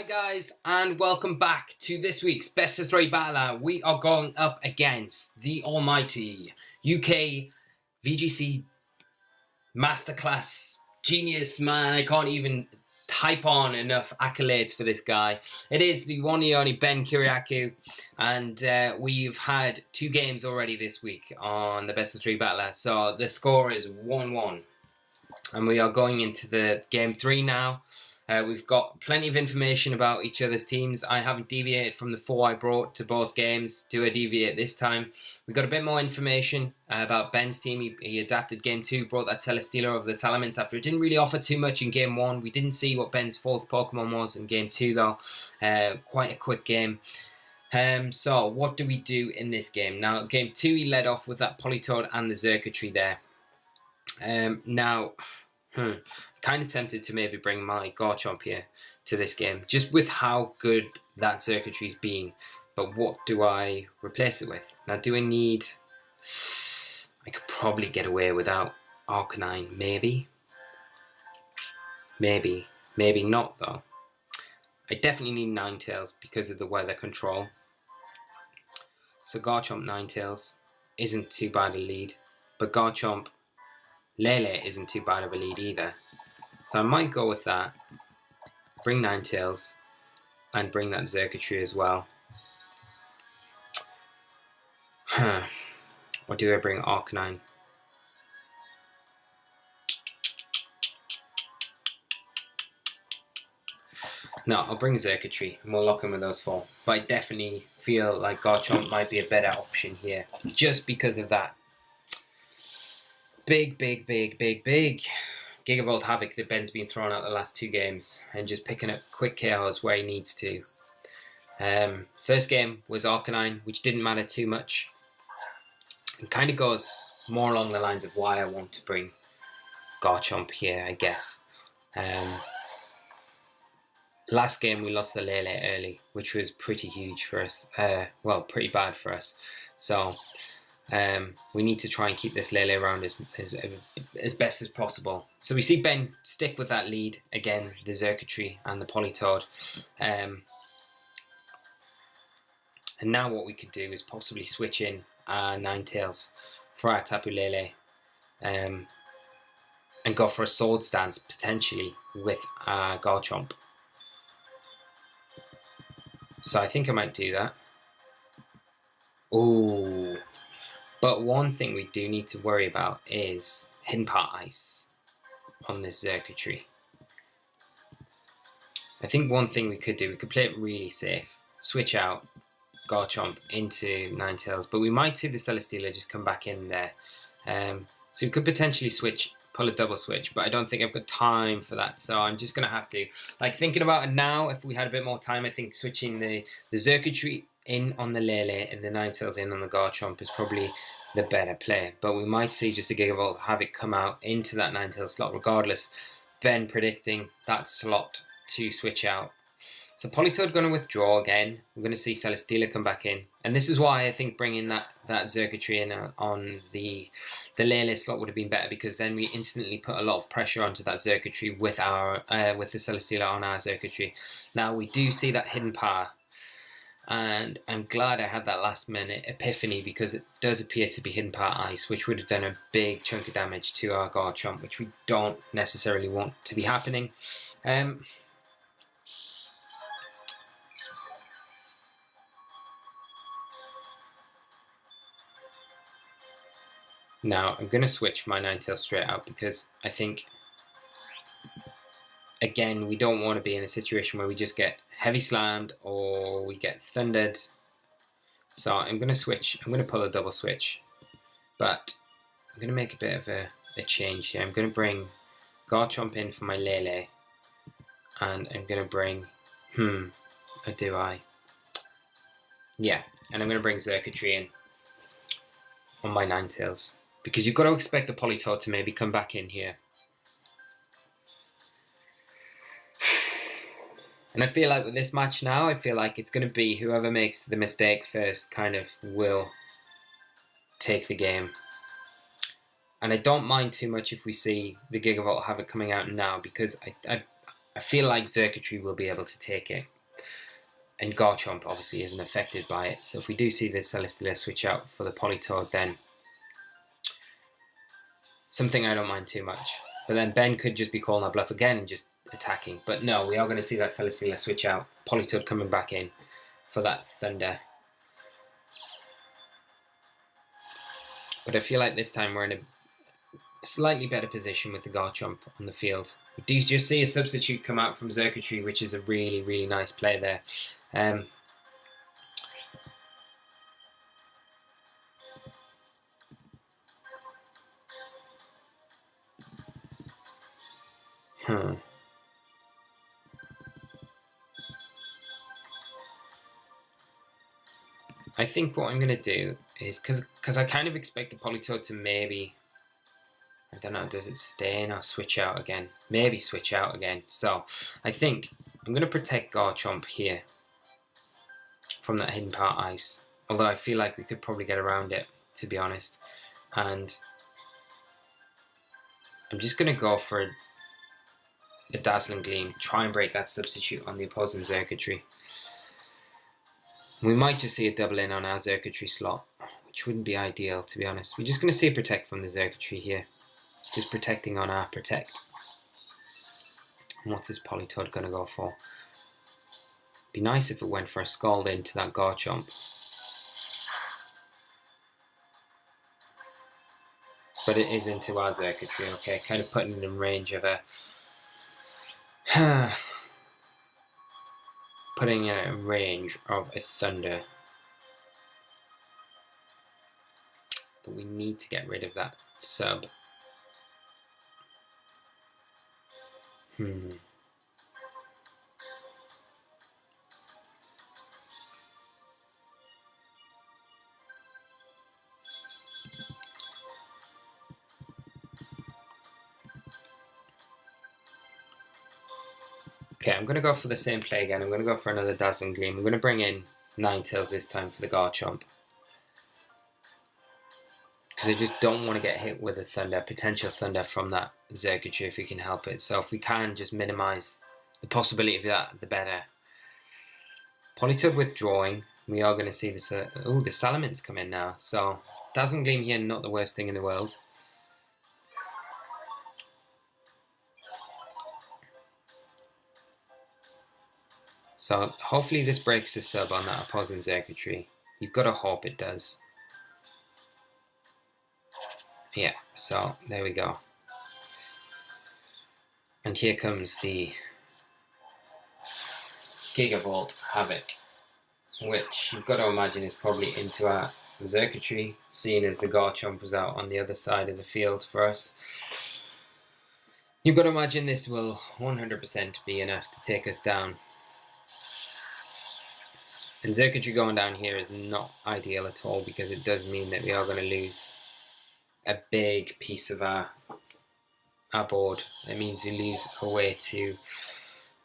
guys, and welcome back to this week's Best of 3 Battler. We are going up against the almighty UK VGC Masterclass Genius, man. I can't even type on enough accolades for this guy. It is the one and only Ben Kyriakou, and we've had 2 games already this week on the Best of 3 Battler. So the score is 1-1, and we are going into the game 3 now. We've got plenty of information about each other's teams. I haven't deviated from the 4 I brought to both games. Do I deviate this time? We got a bit more information about Ben's team. He adapted game 2, brought that Celesteela over the Salamence after it didn't really offer too much in game 1. We didn't see what Ben's 4th Pokemon was in game 2 though. Quite a quick game. So what do we do in this game? Now, game 2 he led off with that Politoed and the Xurkitree there. Kind of tempted to maybe bring my Garchomp here to this game, just with how good that Xurkitree's been. But what do I replace it with? Now, do I need... I could probably get away without Arcanine, maybe? Maybe not, though. I definitely need Ninetales because of the weather control. So Garchomp Ninetales isn't too bad a lead, but Garchomp Lele isn't too bad of a lead either. So I might go with that, bring Ninetales, and bring that Xurkitree as well. Or do I bring Arcanine? No, I'll bring Xurkitree, and we'll lock in with those 4. But I definitely feel like Garchomp might be a better option here, just because of that big Gigavolt Havoc that Ben's been throwing out the last 2 games, and just picking up quick KOs where he needs to. First game was Arcanine, which didn't matter too much. It kind of goes more along the lines of why I want to bring Garchomp here, I guess. Last game we lost the Lele early, which was pretty huge for us. Well, pretty bad for us. So we need to try and keep this Lele around as best as possible. So we see Ben stick with that lead again, the Xurkitree and the Politoed. And now what we could do is possibly switch in our Ninetales for our Tapu Lele, and go for a Sword Stance potentially with our Garchomp. So I think I might do that. Ooh. But one thing we do need to worry about is Hidden Part Ice on this Xurkitree. I think one thing we could do, we could play it really safe. Switch out Garchomp into Ninetales, but we might see the Celesteela just come back in there. So we could potentially pull a double switch, but I don't think I've got time for that. So I'm just going to have to, like, thinking about it now, if we had a bit more time, I think switching the Xurkitree in on the Lele and the Ninetales in on the Garchomp is probably the better play. But we might see just a Gigavolt Havoc come out into that Ninetales slot regardless. Ben predicting that slot to switch out. So Politoed going to withdraw again. We're going to see Celesteela come back in. And this is why I think bringing that Xurkitree in on the Lele slot would have been better, because then we instantly put a lot of pressure onto that Xurkitree with the Celesteela on our Xurkitree. Now we do see that hidden power. And I'm glad I had that last minute epiphany, because it does appear to be Hidden Part Ice, which would have done a big chunk of damage to our Garchomp, which we don't necessarily want to be happening. Now I'm going to switch my Ninetales straight out, because I think, again, we don't want to be in a situation where we just get heavy slammed or we get thundered. So I'm going to switch. I'm going to pull a double switch, but I'm going to make a bit of a change here. I'm going to bring Garchomp in for my Lele, and I'm going to bring or do I? Yeah, and I'm going to bring Xurkitree in on my Ninetales, because you've got to expect the Politoed to maybe come back in here. And I feel like with this match now, I feel like it's going to be whoever makes the mistake first kind of will take the game. And I don't mind too much if we see the Gigavolt Havoc coming out now, because I feel like Xurkitree will be able to take it. And Garchomp obviously isn't affected by it. So if we do see the Celesteela switch out for the Politoed, then something I don't mind too much. But then Ben could just be calling our bluff again and just attacking. But no, we are going to see that Celesteela switch out. Politoed coming back in for that Thunder. But I feel like this time we're in a slightly better position with the Garchomp on the field. We do just see a substitute come out from Xurkitree, which is a really, really nice play there. I think what I'm going to do is, because I kind of expect the Politoed to maybe, I don't know, does it stay in or switch out again? Maybe switch out again. So I think I'm going to protect Garchomp here from that hidden part ice. Although I feel like we could probably get around it, to be honest. And I'm just going to go for a Dazzling Gleam, try and break that substitute on the opposing Xurkitree. We might just see a double in on our Xurkitree slot, which wouldn't be ideal, to be honest. We're just going to see a Protect from the Xurkitree here. Just protecting on our Protect. And what's this Politoed going to go for? Be nice if it went for a Scald into that Garchomp. But it is into our Xurkitree, okay. Kind of putting it in range of a... putting it in range of a Thunder. But we need to get rid of that sub. Okay, I'm going to go for the same play again. I'm going to go for another Dazzling Gleam. I'm going to bring in Ninetales this time for the Garchomp. Because I just don't want to get hit with a Thunder, potential Thunder from that Xurkitree if we can help it. So if we can just minimise the possibility of that, the better. Politoed withdrawing. We are going to see this. The Salamence come in now. So Dazzling Gleam here, not the worst thing in the world. So hopefully this breaks the sub on that opposing Xurkitree. You've got to hope it does. Yeah, so there we go. And here comes the Gigavolt Havoc, which you've got to imagine is probably into our Xurkitree, seeing as the Garchomp was out on the other side of the field for us. You've got to imagine this will 100% be enough to take us down. And Xurkitree going down here is not ideal at all, because it does mean that we are going to lose a big piece of our board. It means we lose a way to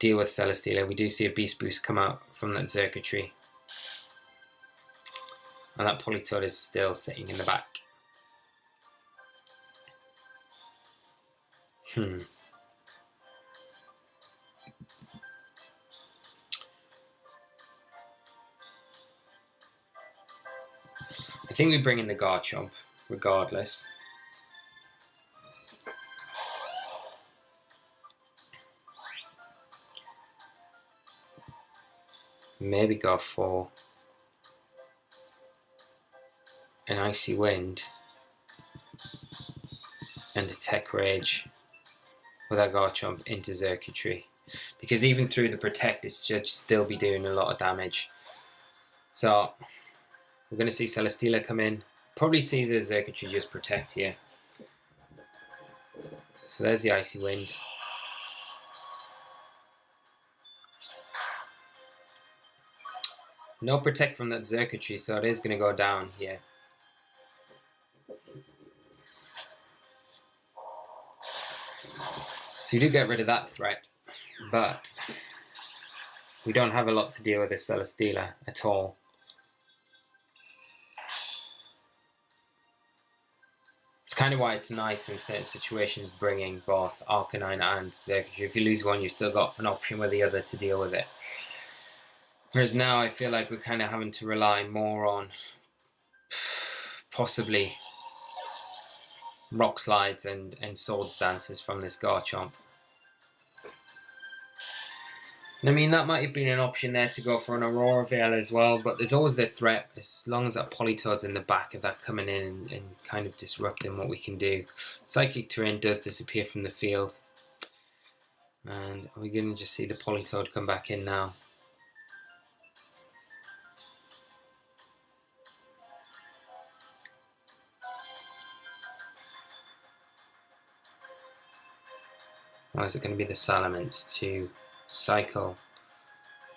deal with Celesteela. We do see a Beast Boost come out from that Xurkitree. And that Politoed is still sitting in the back. I think we bring in the Garchomp regardless. Maybe go for an Icy Wind and a Tech Rage with our Garchomp into Xurkitree, because even through the Protect it should still be doing a lot of damage. So we're going to see Celesteela come in, probably see the Xurkitree just Protect here. So there's the Icy Wind. No Protect from that Xurkitree, so it is going to go down here. So you do get rid of that threat, but we don't have a lot to deal with this Celesteela at all. It's kind of why it's nice in certain situations bringing both Arcanine and Xerxes. If you lose one, you've still got an option with the other to deal with it. Whereas now I feel like we're kind of having to rely more on possibly Rock Slides and Swords Dances from this Garchomp. I mean, that might have been an option there to go for an Aurora Veil as well, but there's always the threat, as long as that Politoad's in the back of that coming in and kind of disrupting what we can do. Psychic Terrain does disappear from the field. And we're going to just see the Politoad come back in now. Or is it going to be the Salamence to cycle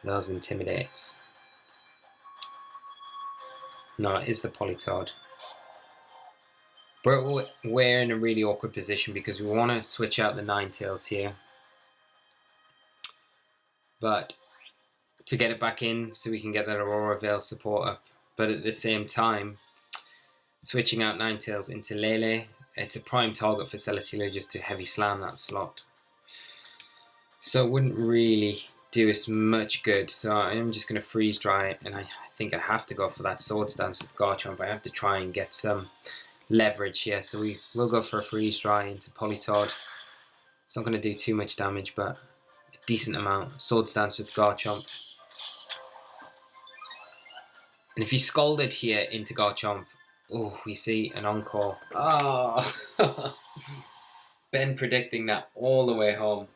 those Intimidates? No, it is the Politoad. But we're in a really awkward position because we want to switch out the Ninetales here. But to get it back in so we can get that Aurora Veil support up. But at the same time, switching out Ninetales into Lele, it's a prime target for Celesteela just to heavy slam that slot. So it wouldn't really do us much good. So I'm just going to freeze dry it, and I think I have to go for that Swords Dance with Garchomp. I have to try and get some leverage here. So we will go for a freeze dry into Politoad. It's not going to do too much damage, but a decent amount. Swords Dance with Garchomp. And if you Scalded here into Garchomp, oh, we see an Encore. Oh. Ben predicting that all the way home.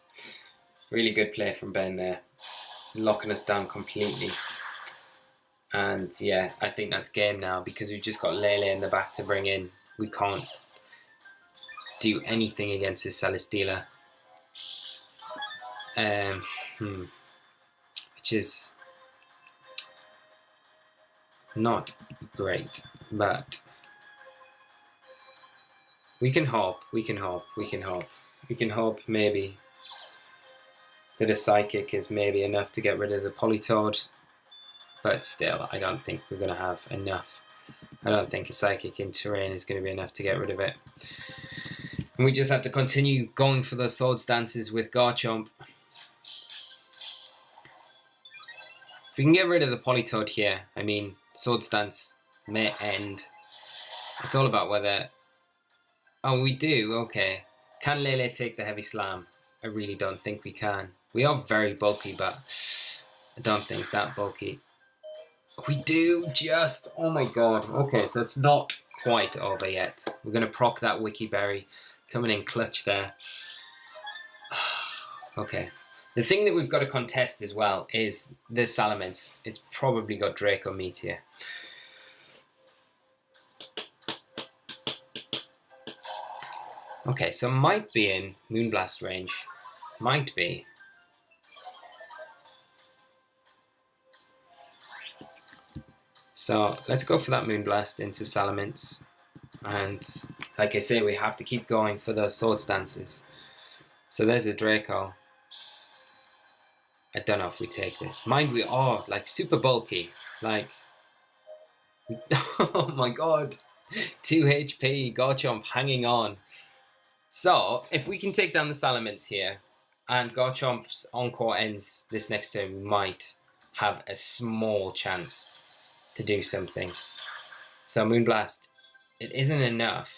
Really good play from Ben there, locking us down completely. And yeah, I think that's game now because we've just got Lele in the back to bring in. We can't do anything against this Celesteela. Which is not great, but we can hope, we can hope maybe that a Psychic is maybe enough to get rid of the Politoad, but still, I don't think we're going to have enough. I don't think a Psychic in Terrain is going to be enough to get rid of it. And we just have to continue going for those Swords Dances with Garchomp. If we can get rid of the Politoad here, I mean, Swords Dance may end. It's all about whether... Oh, we do? Okay. Can Lele take the Heavy Slam? I really don't think we can. We are very bulky, but I don't think that bulky. We do just... Oh my god. Okay, so it's not quite over yet. We're going to proc that Wiki Berry. Coming in clutch there. Okay. The thing that we've got to contest as well is the Salamence. It's probably got Draco Meteor. Okay, so might be in Moonblast range. Might be. So let's go for that Moonblast into Salamence. And like I say, we have to keep going for those Swords Dances. So there's a Draco. I don't know if we take this. Mind we are like super bulky. Like, oh my god. 2 HP, Garchomp hanging on. So if we can take down the Salamence here, and Garchomp's Encore ends this next turn, we might have a small chance to do something. So Moonblast, it isn't enough.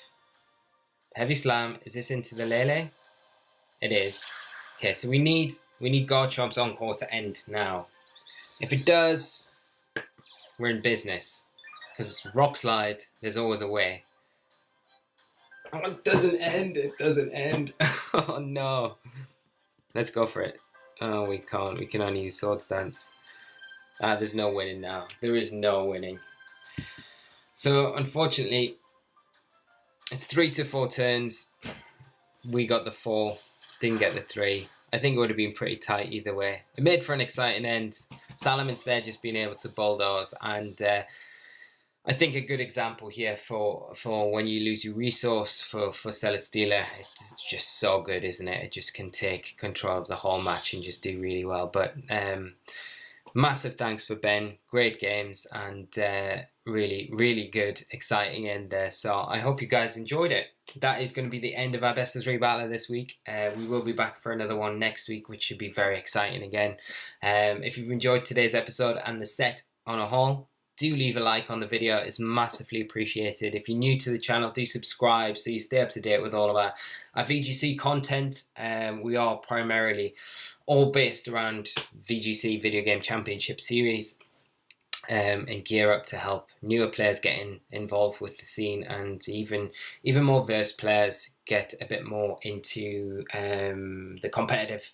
Heavy Slam, is this into the Lele? It is. Okay, so we need Garchomp's Encore to end now. If it does, we're in business. Because Rock Slide, there's always a way. Oh, it doesn't end, it doesn't end. Oh no. Let's go for it. Oh, we can't. We can only use Swords Dance. There's no winning now. There is no winning. So, unfortunately, it's 3 to 4 turns. We got the 4, didn't get the 3. I think it would have been pretty tight either way. It made for an exciting end. Salamon's there just being able to bulldoze, and I think a good example here for when you lose your resource for Celesteela. It's just so good, isn't it? It just can take control of the whole match and just do really well. But massive thanks for Ben. Great games and really, really good, exciting end there. So I hope you guys enjoyed it. That is going to be the end of our best of 3 battle this week. We will be back for another one next week, which should be very exciting again. If you've enjoyed today's episode and the set on a whole, do leave a like on the video. It's massively appreciated. If you're new to the channel, do subscribe so you stay up to date with all of our VGC content. We are primarily all based around VGC Video Game Championship Series, and gear up to help newer players get involved with the scene, and even more versed players get a bit more into the competitive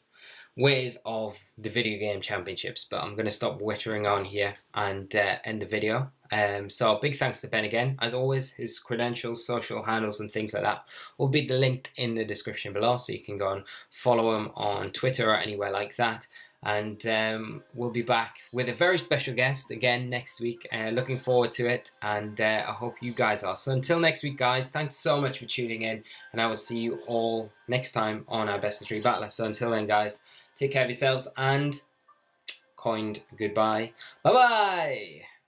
ways of the video game championships. But I'm going to stop wittering on here and end the video. So big thanks to Ben again. As always, his credentials, social handles and things like that will be linked in the description below, so you can go and follow him on Twitter or anywhere like that. And we'll be back with a very special guest again next week. Looking forward to it, and I hope you guys are. So until next week, guys, thanks so much for tuning in, and I will see you all next time on our best of 3 battler. So until then, guys, take care of yourselves and coined goodbye. Bye bye.